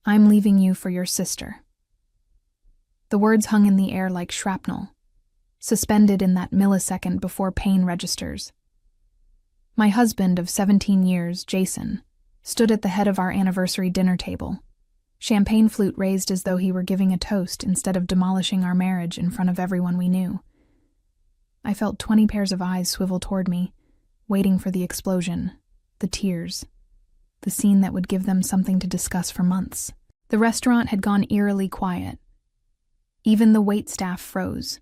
I'm leaving you for your sister." The words hung in the air like shrapnel, suspended in that millisecond before pain registers. My husband of 17 years, Jason, stood at the head of our anniversary dinner table, champagne flute raised as though he were giving a toast instead of demolishing our marriage in front of everyone we knew. I felt 20 pairs of eyes swivel toward me, waiting for the explosion, the tears, the scene that would give them something to discuss for months. The restaurant had gone eerily quiet. Even the waitstaff froze,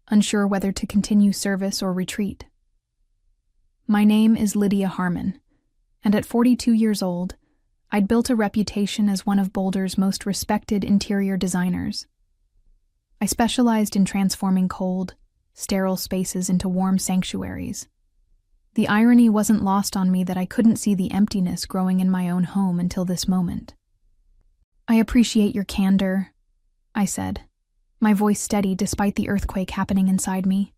unsure whether to continue service or retreat. My name is Lydia Harmon, and at 42 years old, I'd built a reputation as one of Boulder's most respected interior designers. I specialized in transforming cold, sterile spaces into warm sanctuaries. The irony wasn't lost on me that I couldn't see the emptiness growing in my own home until this moment. "I appreciate your candor," I said, my voice steady despite the earthquake happening inside me.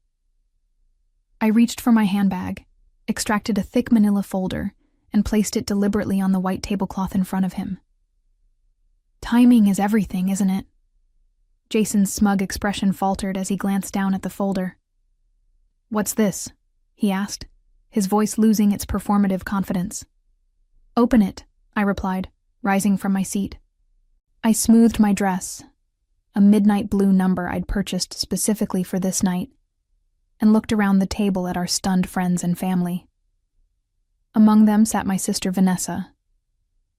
I reached for my handbag, extracted a thick manila folder, and placed it deliberately on the white tablecloth in front of him. "Timing is everything, isn't it?" Jason's smug expression faltered as he glanced down at the folder. "What's this?" he asked, his voice losing its performative confidence. "Open it," I replied, rising from my seat. I smoothed my dress, a midnight blue number I'd purchased specifically for this night, and looked around the table at our stunned friends and family. Among them sat my sister Vanessa,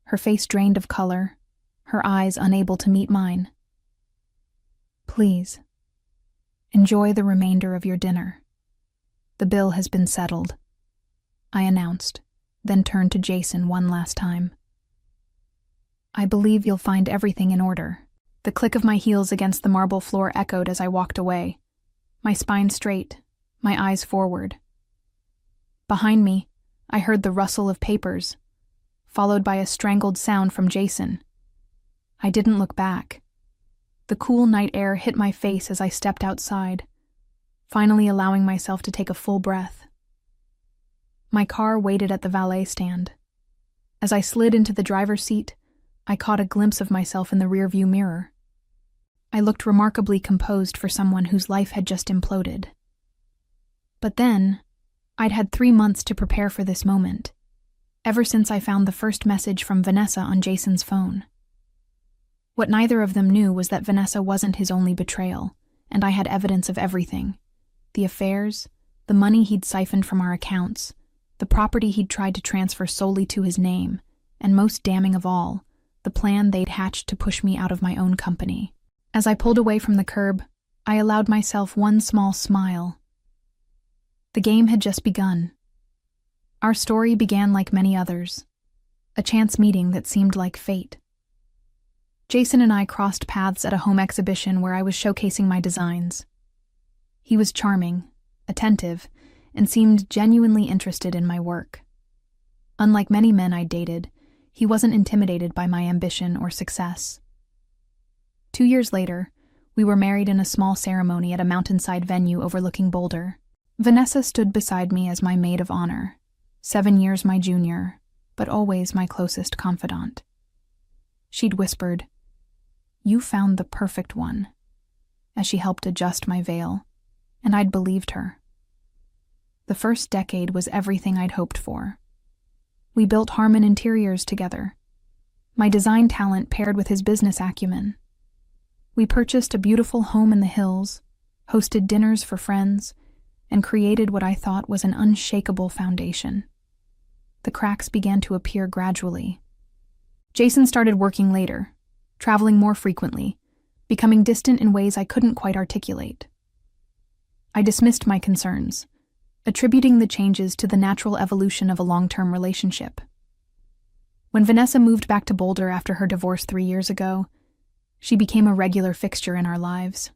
her face drained of color, her eyes unable to meet mine. "Please, enjoy the remainder of your dinner. The bill has been settled," I announced, then turned to Jason one last time. "I believe you'll find everything in order." The click of my heels against the marble floor echoed as I walked away, my spine straight, my eyes forward. Behind me, I heard the rustle of papers, followed by a strangled sound from Jason. I didn't look back. The cool night air hit my face as I stepped outside, finally allowing myself to take a full breath. My car waited at the valet stand. As I slid into the driver's seat, I caught a glimpse of myself in the rearview mirror. I looked remarkably composed for someone whose life had just imploded. But then, I'd had 3 months to prepare for this moment, ever since I found the first message from Vanessa on Jason's phone. What neither of them knew was that Vanessa wasn't his only betrayal, and I had evidence of everything. The affairs, the money he'd siphoned from our accounts, the property he'd tried to transfer solely to his name, and most damning of all, the plan they'd hatched to push me out of my own company. As I pulled away from the curb, I allowed myself one small smile. The game had just begun. Our story began like many others, a chance meeting that seemed like fate. Jason and I crossed paths at a home exhibition where I was showcasing my designs. He was charming, attentive, and seemed genuinely interested in my work. Unlike many men I dated, he wasn't intimidated by my ambition or success. 2 years later, we were married in a small ceremony at a mountainside venue overlooking Boulder. Vanessa stood beside me as my maid of honor, 7 years my junior, but always my closest confidant. She'd whispered, "You found the perfect one," as she helped adjust my veil, and I'd believed her. The first decade was everything I'd hoped for. We built Harmon Interiors together, my design talent paired with his business acumen. We purchased a beautiful home in the hills, hosted dinners for friends, and created what I thought was an unshakable foundation. The cracks began to appear gradually. Jason started working later, traveling more frequently, becoming distant in ways I couldn't quite articulate. I dismissed my concerns, attributing the changes to the natural evolution of a long-term relationship. When Vanessa moved back to Boulder after her divorce 3 years ago, she became a regular fixture in our lives.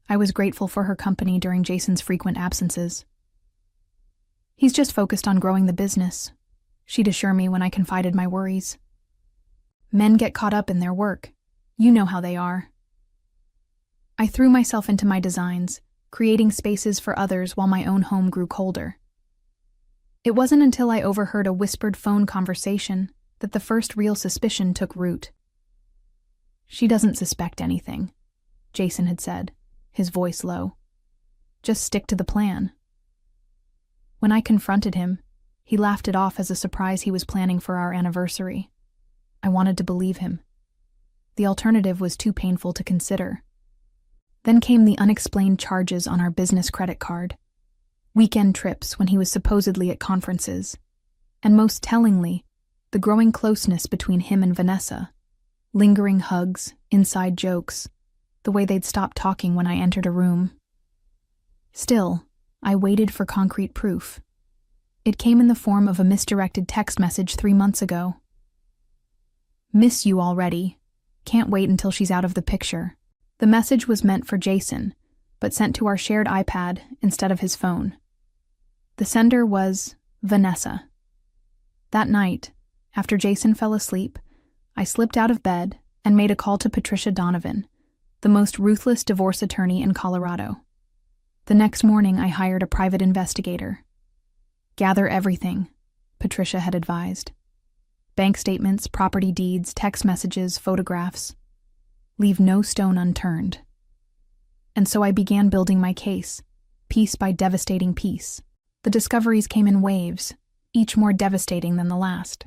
I was grateful for her company during Jason's frequent absences. "He's just focused on growing the business," she'd assure me when I confided my worries. "Men get caught up in their work. You know how they are." I threw myself into my designs, creating spaces for others while my own home grew colder. It wasn't until I overheard a whispered phone conversation that the first real suspicion took root. She doesn't suspect anything, Jason had said, his voice low. Just stick to the plan. When I confronted him, he laughed it off as a surprise he was planning for our anniversary. I wanted to believe him. The alternative was too painful to consider. Then came the unexplained charges on our business credit card, weekend trips when he was supposedly at conferences, and most tellingly, the growing closeness between him and Vanessa, lingering hugs, inside jokes, the way they'd stop talking when I entered a room. Still, I waited for concrete proof. It came in the form of a misdirected text message 3 months ago. Miss you already. Can't wait until she's out of the picture. The message was meant for Jason, but sent to our shared iPad instead of his phone. The sender was Vanessa. That night, after Jason fell asleep, I slipped out of bed and made a call to Patricia Donovan, the most ruthless divorce attorney in Colorado. The next morning, I hired a private investigator. Gather everything, Patricia had advised. Bank statements, property deeds, text messages, photographs. Leave no stone unturned. And so I began building my case, piece by devastating piece. The discoveries came in waves, each more devastating than the last.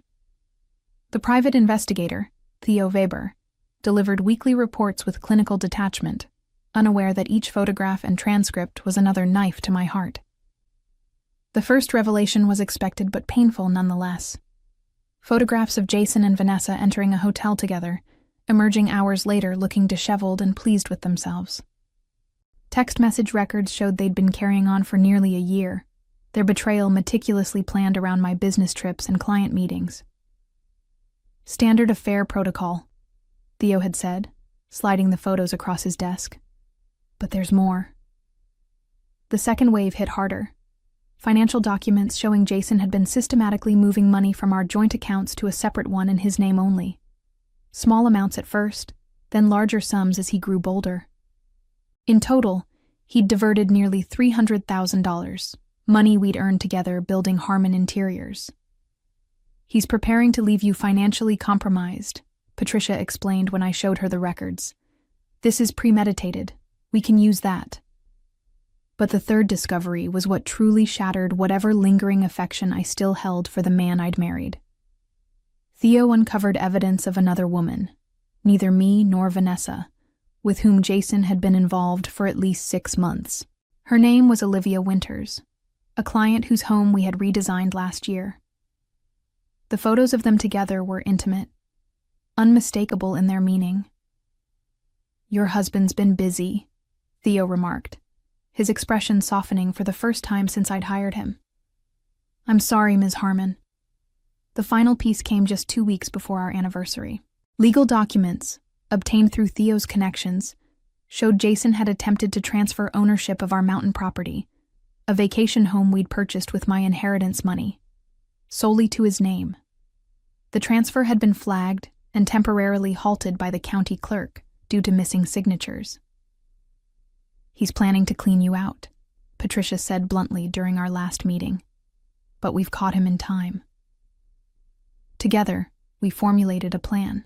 The private investigator, Theo Weber, delivered weekly reports with clinical detachment, unaware that each photograph and transcript was another knife to my heart. The first revelation was expected but painful nonetheless. Photographs of Jason and Vanessa entering a hotel together, emerging hours later looking disheveled and pleased with themselves. Text message records showed they'd been carrying on for nearly a year, their betrayal meticulously planned around my business trips and client meetings. Standard affair protocol, Theo had said, sliding the photos across his desk. But there's more. The second wave hit harder. Financial documents showing Jason had been systematically moving money from our joint accounts to a separate one in his name only. Small amounts at first, then larger sums as he grew bolder. In total, he'd diverted nearly $300,000, money we'd earned together building Harmon Interiors. He's preparing to leave you financially compromised, Patricia explained when I showed her the records. This is premeditated. We can use that. But the third discovery was what truly shattered whatever lingering affection I still held for the man I'd married. Theo uncovered evidence of another woman, neither me nor Vanessa, with whom Jason had been involved for at least 6 months. Her name was Olivia Winters, a client whose home we had redesigned last year. The photos of them together were intimate, unmistakable in their meaning. Your husband's been busy, Theo remarked, his expression softening for the first time since I'd hired him. I'm sorry, Ms. Harmon. The final piece came just 2 weeks before our anniversary. Legal documents, obtained through Theo's connections, showed Jason had attempted to transfer ownership of our mountain property, a vacation home we'd purchased with my inheritance money, solely to his name. The transfer had been flagged and temporarily halted by the county clerk due to missing signatures. He's planning to clean you out, Patricia said bluntly during our last meeting. But we've caught him in time. Together, we formulated a plan.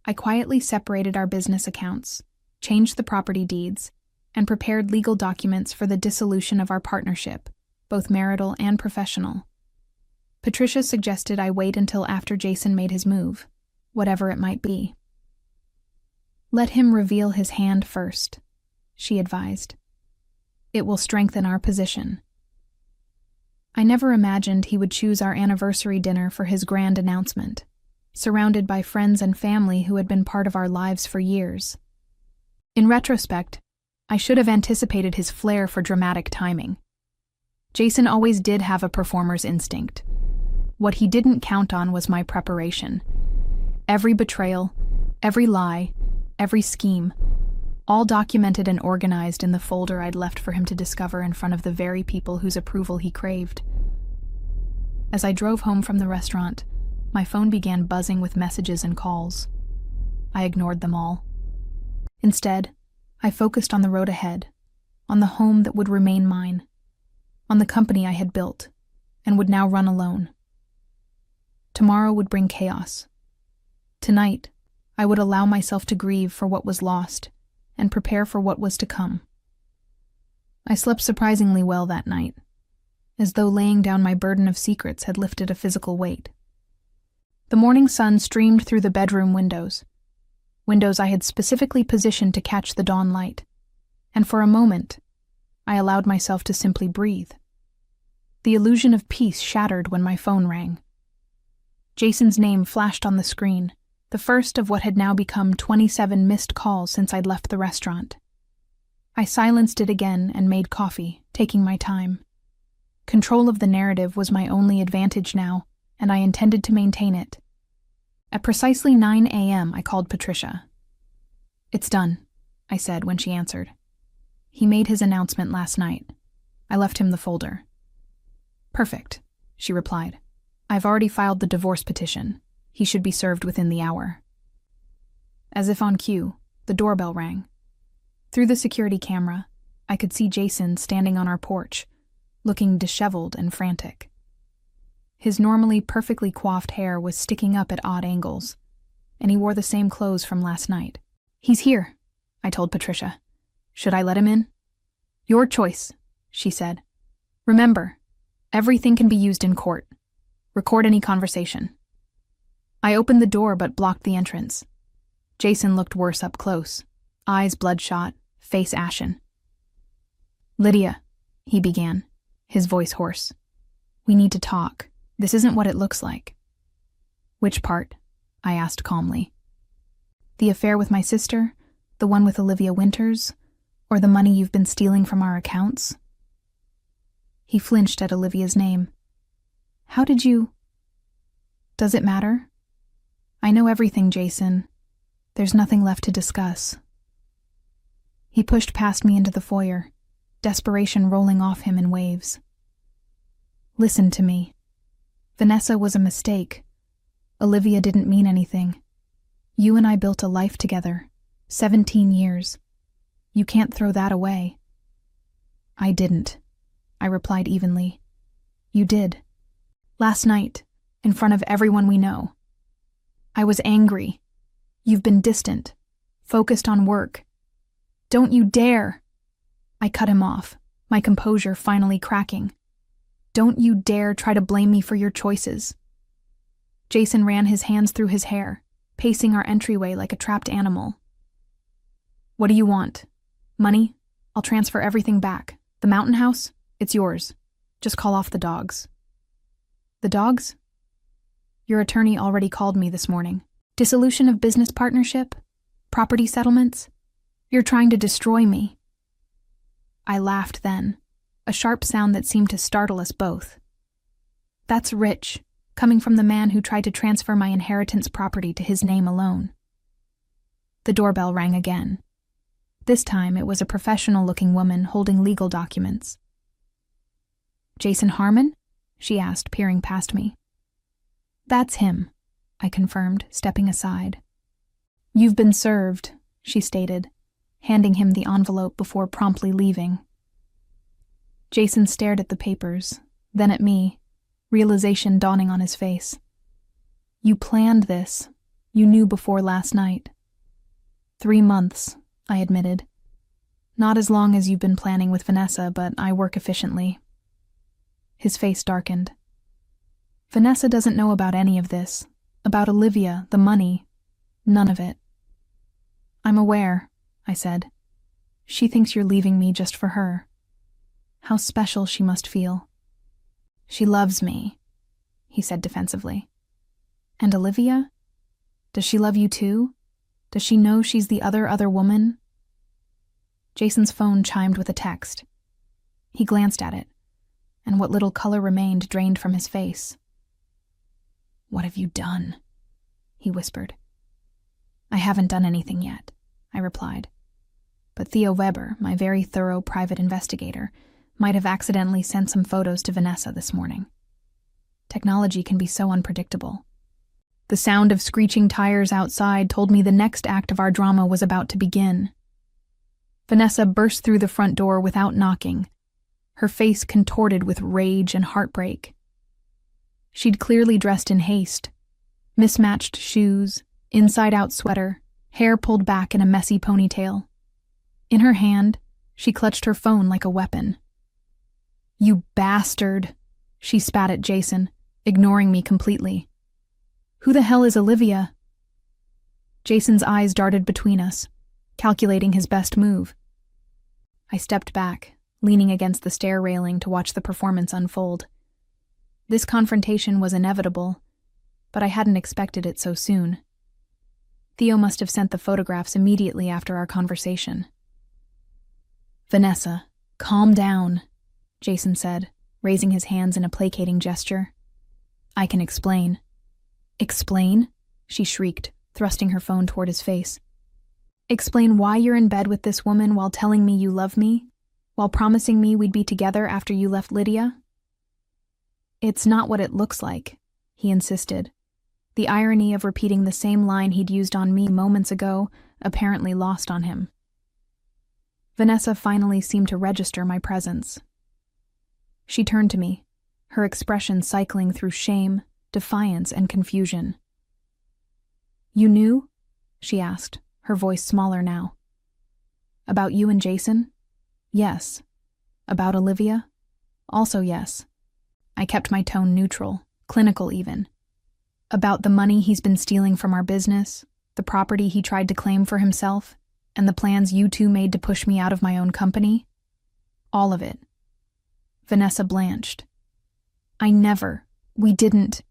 I quietly separated our business accounts, changed the property deeds, and prepared legal documents for the dissolution of our partnership, both marital and professional. Patricia suggested I wait until after Jason made his move, whatever it might be. Let him reveal his hand first, she advised. It will strengthen our position. I never imagined he would choose our anniversary dinner for his grand announcement, surrounded by friends and family who had been part of our lives for years. In retrospect, I should have anticipated his flair for dramatic timing. Jason always did have a performer's instinct. What he didn't count on was my preparation. Every betrayal, every lie, every scheme, all documented and organized in the folder I'd left for him to discover in front of the very people whose approval he craved. As I drove home from the restaurant, my phone began buzzing with messages and calls. I ignored them all. Instead, I focused on the road ahead, on the home that would remain mine, on the company I had built and would now run alone. Tomorrow would bring chaos. Tonight, I would allow myself to grieve for what was lost and prepare for what was to come. I slept surprisingly well that night, as though laying down my burden of secrets had lifted a physical weight. The morning sun streamed through the bedroom windows I had specifically positioned to catch the dawn light, and for a moment, I allowed myself to simply breathe. The illusion of peace shattered when my phone rang. Jason's name flashed on the screen, the first of what had now become 27 missed calls since I'd left the restaurant. I silenced it again and made coffee, taking my time. Control of the narrative was my only advantage now, and I intended to maintain it. At precisely 9 a.m., I called Patricia. "It's done," I said when she answered. "He made his announcement last night. I left him the folder." "Perfect," she replied. "I've already filed the divorce petition. He should be served within the hour." As if on cue, the doorbell rang. Through the security camera, I could see Jason standing on our porch, looking disheveled and frantic. His normally perfectly coiffed hair was sticking up at odd angles, and he wore the same clothes from last night. "He's here," I told Patricia. "Should I let him in?" "Your choice," she said. "Remember, everything can be used in court. Record any conversation." I opened the door but blocked the entrance. Jason looked worse up close, eyes bloodshot, face ashen. "Lydia," he began, his voice hoarse. "We need to talk. This isn't what it looks like." "Which part?" I asked calmly. "The affair with my sister, the one with Olivia Winters, or the money you've been stealing from our accounts?" He flinched at Olivia's name. "How did you—" "Does it matter? I know everything, Jason. There's nothing left to discuss." He pushed past me into the foyer, desperation rolling off him in waves. "Listen to me. Vanessa was a mistake. Olivia didn't mean anything. You and I built a life together, 17 years. You can't throw that away." "I didn't," I replied evenly. "You did. Last night, in front of everyone we know. I was angry. You've been distant, focused on work. Don't you dare!" I cut him off, my composure finally cracking. "Don't you dare try to blame me for your choices." Jason ran his hands through his hair, pacing our entryway like a trapped animal. "What do you want? Money? I'll transfer everything back. The mountain house? It's yours. Just call off the dogs." "The dogs?" "Your attorney already called me this morning. Dissolution of business partnership? Property settlements? You're trying to destroy me." I laughed then, a sharp sound that seemed to startle us both. That's rich, coming from the man who tried to transfer my inheritance property to his name alone. The doorbell rang again. This time it was a professional-looking woman holding legal documents. "Jason Harmon?" she asked, peering past me. "That's him," I confirmed, stepping aside. "You've been served," she stated, handing him the envelope before promptly leaving. Jason stared at the papers, then at me, realization dawning on his face. "You planned this. You knew before last night." 3 months, I admitted. "Not as long as you've been planning with Vanessa, but I work efficiently." His face darkened. "Vanessa doesn't know about any of this. About Olivia, the money. None of it." "I'm aware," I said. "She thinks you're leaving me just for her. How special she must feel." "She loves me," he said defensively. "And Olivia? Does she love you too? Does she know she's the other woman?" Jason's phone chimed with a text. He glanced at it, and what little color remained drained from his face. "What have you done?" he whispered. "I haven't done anything yet," I replied. "But Theo Weber, my very thorough private investigator, might have accidentally sent some photos to Vanessa this morning. Technology can be so unpredictable." The sound of screeching tires outside told me the next act of our drama was about to begin. Vanessa burst through the front door without knocking, her face contorted with rage and heartbreak. She'd clearly dressed in haste, mismatched shoes, inside-out sweater, hair pulled back in a messy ponytail. In her hand, she clutched her phone like a weapon. "You bastard," she spat at Jason, ignoring me completely. "Who the hell is Olivia?" Jason's eyes darted between us, calculating his best move. I stepped back, leaning against the stair railing to watch the performance unfold. This confrontation was inevitable, but I hadn't expected it so soon. Theo must have sent the photographs immediately after our conversation. "Vanessa, calm down," Jason said, raising his hands in a placating gesture. "I can explain." "Explain?" she shrieked, thrusting her phone toward his face. "Explain why you're in bed with this woman while telling me you love me, while promising me we'd be together after you left Lydia?" "It's not what it looks like," he insisted, the irony of repeating the same line he'd used on me moments ago apparently lost on him. Vanessa finally seemed to register my presence. She turned to me, her expression cycling through shame, defiance, and confusion. "You knew?" she asked, her voice smaller now. "About you and Jason?" "Yes." "About Olivia?" "Also yes." I kept my tone neutral, clinical even. "About the money he's been stealing from our business, the property he tried to claim for himself, and the plans you two made to push me out of my own company?" "All of it." Vanessa blanched. We didn't."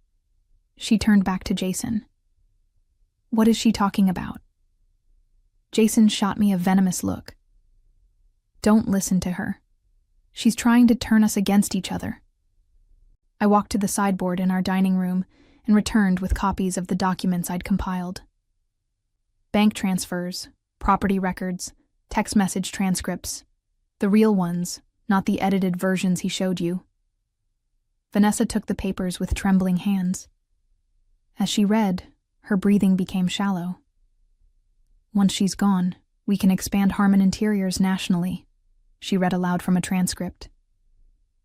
She turned back to Jason. "What is she talking about?" Jason shot me a venomous look. "Don't listen to her. She's trying to turn us against each other." I walked to the sideboard in our dining room and returned with copies of the documents I'd compiled. Bank transfers, property records, text message transcripts. The real ones, not the edited versions he showed you. Vanessa took the papers with trembling hands. As she read, her breathing became shallow. "Once she's gone, we can expand Harmon Interiors nationally," she read aloud from a transcript.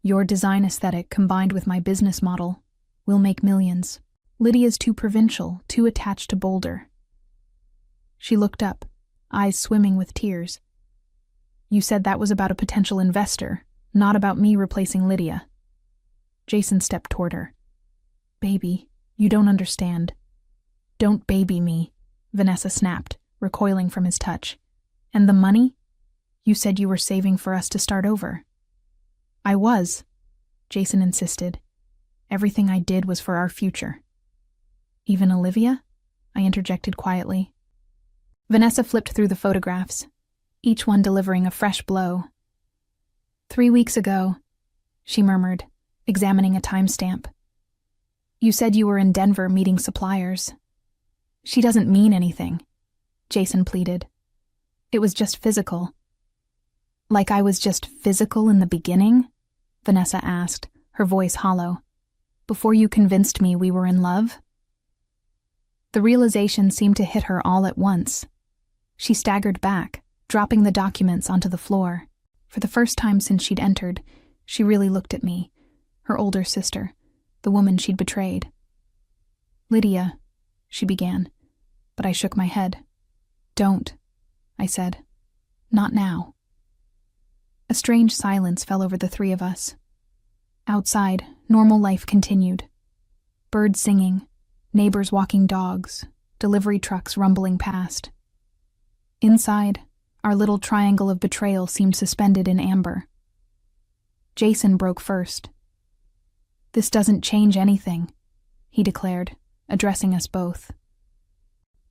"Your design aesthetic combined with my business model will make millions. Lydia's too provincial, too attached to Boulder." She looked up, eyes swimming with tears. "You said that was about a potential investor, not about me replacing Lydia." Jason stepped toward her. "Baby, you don't understand." "Don't baby me," Vanessa snapped, recoiling from his touch. "And the money? You said you were saving for us to start over." "I was," Jason insisted. "Everything I did was for our future." "Even Olivia?" I interjected quietly. Vanessa flipped through the photographs, each one delivering a fresh blow. 3 weeks ago," she murmured, examining a timestamp. "You said you were in Denver meeting suppliers." "She doesn't mean anything," Jason pleaded. "It was just physical." "Like I was just physical in the beginning?" Vanessa asked, her voice hollow. "Before you convinced me we were in love?" The realization seemed to hit her all at once. She staggered back, dropping the documents onto the floor. For the first time since she'd entered, she really looked at me, her older sister, the woman she'd betrayed. "Lydia," she began, but I shook my head. "Don't," I said. "Not now." A strange silence fell over the three of us. Outside, normal life continued. Birds singing, neighbors walking dogs, delivery trucks rumbling past. Inside, our little triangle of betrayal seemed suspended in amber. Jason broke first. "This doesn't change anything," he declared, addressing us both.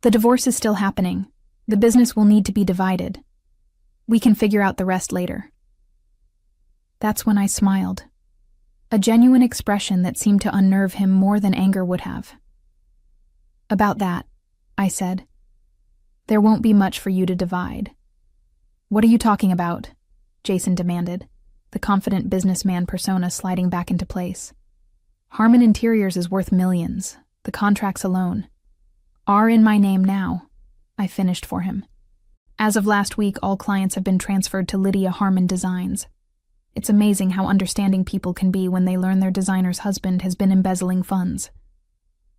"The divorce is still happening. The business will need to be divided. We can figure out the rest later." That's when I smiled. A genuine expression that seemed to unnerve him more than anger would have. "About that," I said. "There won't be much for you to divide." "What are you talking about?" Jason demanded, the confident businessman persona sliding back into place. "Harmon Interiors is worth millions, the contracts alone. Are in my name now," I finished for him. "As of last week, all clients have been transferred to Lydia Harmon Designs. It's amazing how understanding people can be when they learn their designer's husband has been embezzling funds."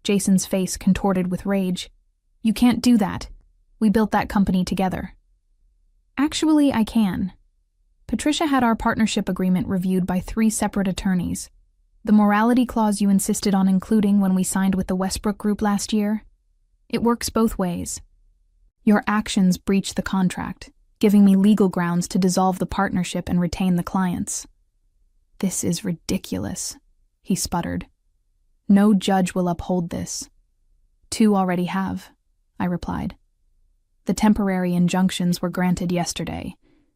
Jason's face contorted with rage. You can't do that. We built that company together. Actually, I can. Patricia had our partnership agreement reviewed by 3 separate attorneys. The morality clause you insisted on including when we signed with the Westbrook Group last year? It works both ways. Your actions breach the contract, giving me legal grounds to dissolve the partnership and retain the clients. This is ridiculous, he sputtered. No judge will uphold this. 2 already have, I replied. The temporary injunctions were granted yesterday.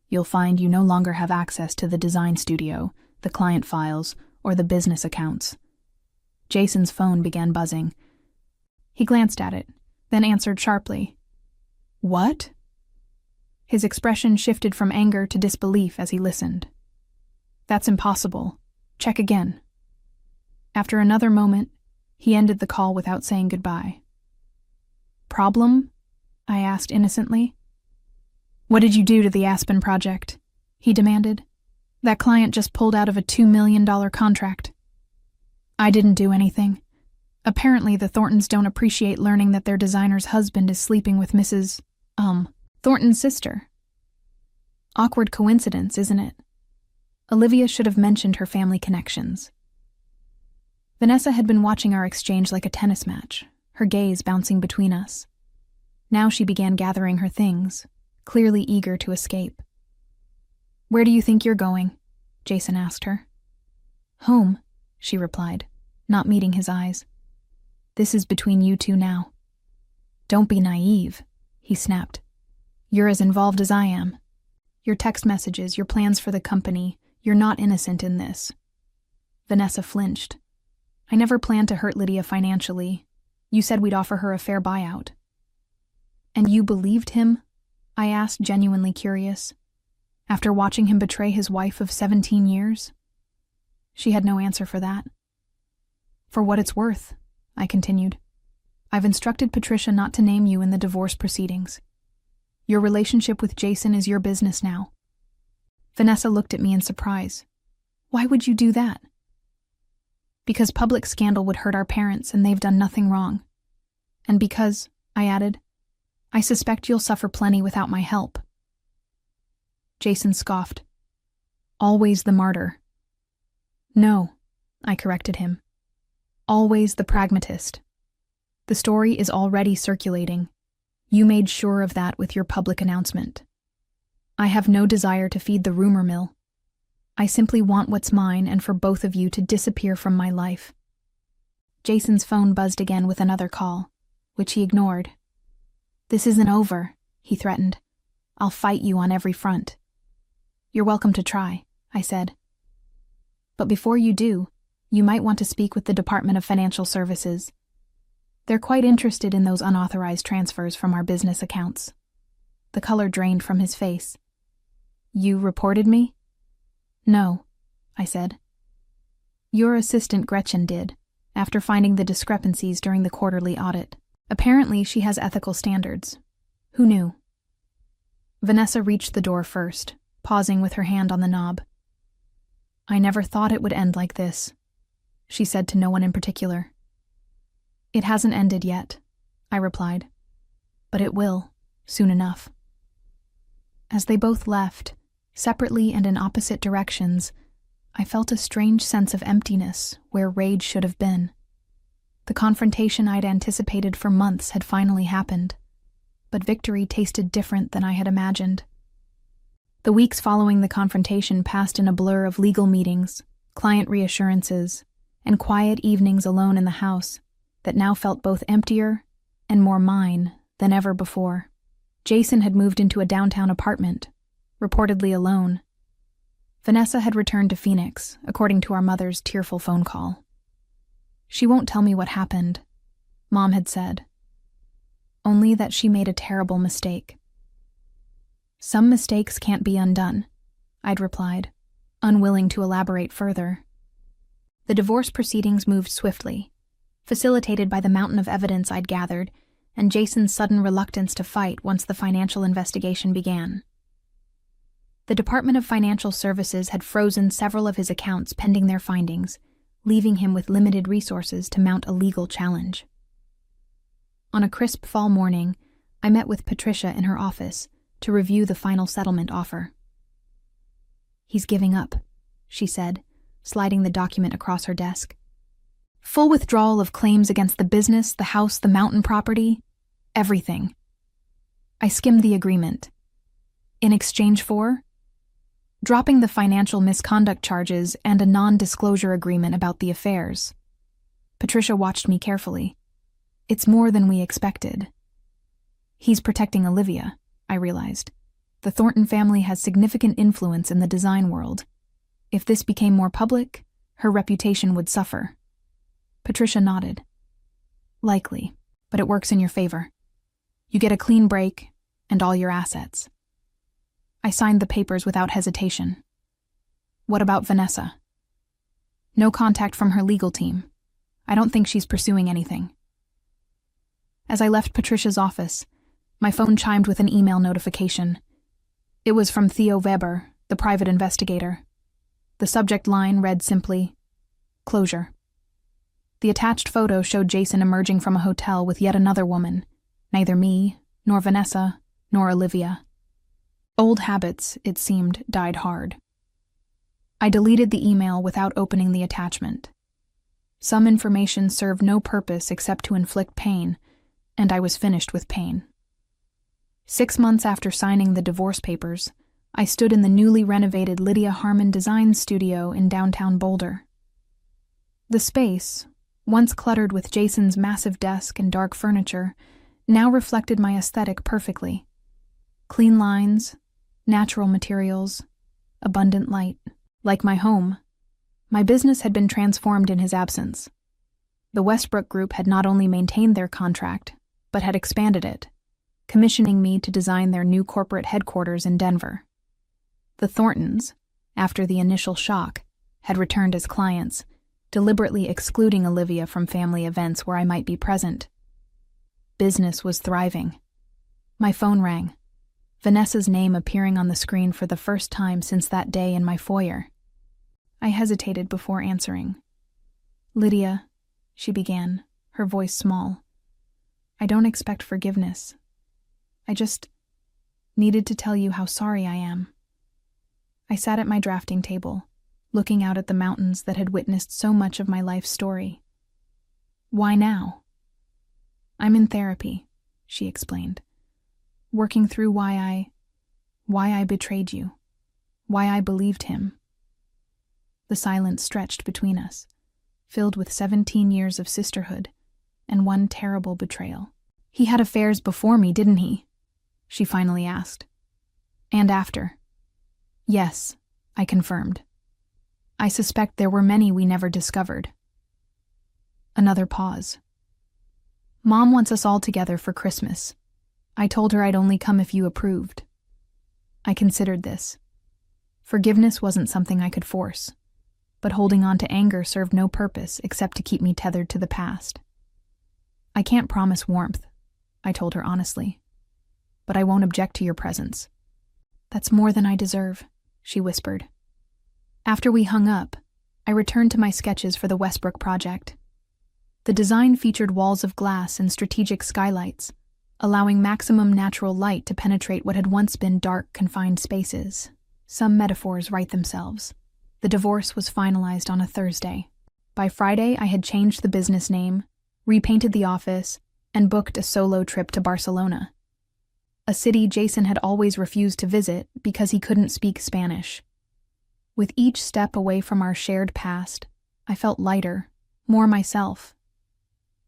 You'll find you no longer have access to the design studio, the client files, or the business accounts. Jason's phone began buzzing. He glanced at it, then answered sharply. What? His expression shifted from anger to disbelief as he listened. That's impossible. Check again. After another moment, he ended the call without saying goodbye. Problem? I asked innocently. What did you do to the Aspen project? He demanded. That client just pulled out of a $2 million contract. I didn't do anything. Apparently the Thorntons don't appreciate learning that their designer's husband is sleeping with Mrs. Thornton's sister. Awkward coincidence, isn't it? Olivia should have mentioned her family connections. Vanessa had been watching our exchange like a tennis match, her gaze bouncing between us. Now she began gathering her things, clearly eager to escape. Where do you think you're going? Jason asked her. Home, she replied, not meeting his eyes. This is between you two now. Don't be naive, he snapped. You're as involved as I am. Your text messages, your plans for the company, you're not innocent in this. Vanessa flinched. I never planned to hurt Lydia financially. You said we'd offer her a fair buyout. And you believed him? I asked, genuinely curious. After watching him betray his wife of 17 years? She had no answer for that. For what it's worth, I continued. I've instructed Patricia not to name you in the divorce proceedings. Your relationship with Jason is your business now. Vanessa looked at me in surprise. Why would you do that? Because public scandal would hurt our parents and they've done nothing wrong. And because, I added, I suspect you'll suffer plenty without my help. Jason scoffed. Always the martyr. No, I corrected him. Always the pragmatist. The story is already circulating. You made sure of that with your public announcement. I have no desire to feed the rumor mill. I simply want what's mine and for both of you to disappear from my life. Jason's phone buzzed again with another call, which he ignored. This isn't over, he threatened. I'll fight you on every front. You're welcome to try, I said. But before you do, you might want to speak with the Department of Financial Services. They're quite interested in those unauthorized transfers from our business accounts. The color drained from his face. You reported me? No, I said. Your assistant Gretchen did, after finding the discrepancies during the quarterly audit. Apparently she has ethical standards. Who knew? Vanessa reached the door first, pausing with her hand on the knob. I never thought it would end like this, she said to no one in particular. It hasn't ended yet, I replied. But it will, soon enough. As they both left, separately and in opposite directions, I felt a strange sense of emptiness where rage should have been. The confrontation I'd anticipated for months had finally happened, but victory tasted different than I had imagined. The weeks following the confrontation passed in a blur of legal meetings, client reassurances, and quiet evenings alone in the house that now felt both emptier and more mine than ever before. Jason had moved into a downtown apartment, reportedly alone. Vanessa had returned to Phoenix, according to our mother's tearful phone call. She won't tell me what happened, Mom had said. Only that she made a terrible mistake. Some mistakes can't be undone, I'd replied, unwilling to elaborate further. The divorce proceedings moved swiftly, facilitated by the mountain of evidence I'd gathered and Jason's sudden reluctance to fight once the financial investigation began. The Department of Financial Services had frozen several of his accounts pending their findings, leaving him with limited resources to mount a legal challenge. On a crisp fall morning, I met with Patricia in her office to review the final settlement offer. "He's giving up," she said, sliding the document across her desk. "Full withdrawal of claims against the business, the house, the mountain property, everything." I skimmed the agreement. In exchange for dropping the financial misconduct charges and a non-disclosure agreement about the affairs. Patricia watched me carefully. "It's more than we expected." "He's protecting Olivia," I realized. "The Thornton family has significant influence in the design world. If this became more public, her reputation would suffer." Patricia nodded. "Likely, but it works in your favor. You get a clean break and all your assets." I signed the papers without hesitation. "What about Vanessa?" "No contact from her legal team. I don't think she's pursuing anything." As I left Patricia's office, my phone chimed with an email notification. It was from Theo Weber, the private investigator. The subject line read simply, "Closure." The attached photo showed Jason emerging from a hotel with yet another woman, neither me, nor Vanessa, nor Olivia. Old habits, it seemed, died hard. I deleted the email without opening the attachment. Some information served no purpose except to inflict pain, and I was finished with pain. 6 months after signing the divorce papers, I stood in the newly renovated Lydia Harmon Design Studio in downtown Boulder. The space, once cluttered with Jason's massive desk and dark furniture, now reflected my aesthetic perfectly. Clean lines, natural materials, abundant light. Like my home, my business had been transformed in his absence. The Westbrook Group had not only maintained their contract, but had expanded it, commissioning me to design their new corporate headquarters in Denver. The Thorntons, after the initial shock, had returned as clients, deliberately excluding Olivia from family events where I might be present. Business was thriving. My phone rang, Vanessa's name appearing on the screen for the first time since that day in my foyer. I hesitated before answering. "Lydia," she began, her voice small. "I don't expect forgiveness. I just needed to tell you how sorry I am." I sat at my drafting table, looking out at the mountains that had witnessed so much of my life's story. "Why now?" "I'm in therapy," she explained, "working through why I betrayed you, why I believed him." The silence stretched between us, filled with 17 years of sisterhood and one terrible betrayal. "He had affairs before me, didn't he?" she finally asked. "And after?" "Yes," I confirmed. "I suspect there were many we never discovered." Another pause. "Mom wants us all together for Christmas. I told her I'd only come if you approved." I considered this. Forgiveness wasn't something I could force, but holding on to anger served no purpose except to keep me tethered to the past. "I can't promise warmth," I told her honestly, "but I won't object to your presence." "That's more than I deserve," she whispered. After we hung up, I returned to my sketches for the Westbrook project. The design featured walls of glass and strategic skylights, allowing maximum natural light to penetrate what had once been dark, confined spaces. Some metaphors write themselves. The divorce was finalized on a Thursday. By Friday, I had changed the business name, repainted the office, and booked a solo trip to Barcelona, a city Jason had always refused to visit because he couldn't speak Spanish. With each step away from our shared past, I felt lighter, more myself.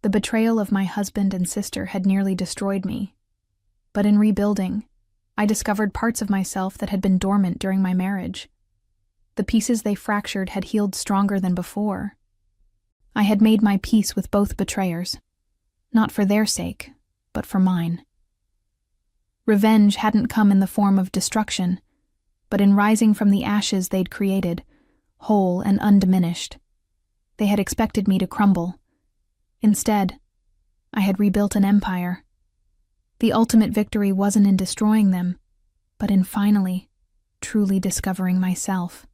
The betrayal of my husband and sister had nearly destroyed me. But in rebuilding, I discovered parts of myself that had been dormant during my marriage. The pieces they fractured had healed stronger than before. I had made my peace with both betrayers, not for their sake, but for mine. Revenge hadn't come in the form of destruction, but in rising from the ashes they'd created, whole and undiminished. They had expected me to crumble. Instead, I had rebuilt an empire. The ultimate victory wasn't in destroying them, but in finally, truly discovering myself.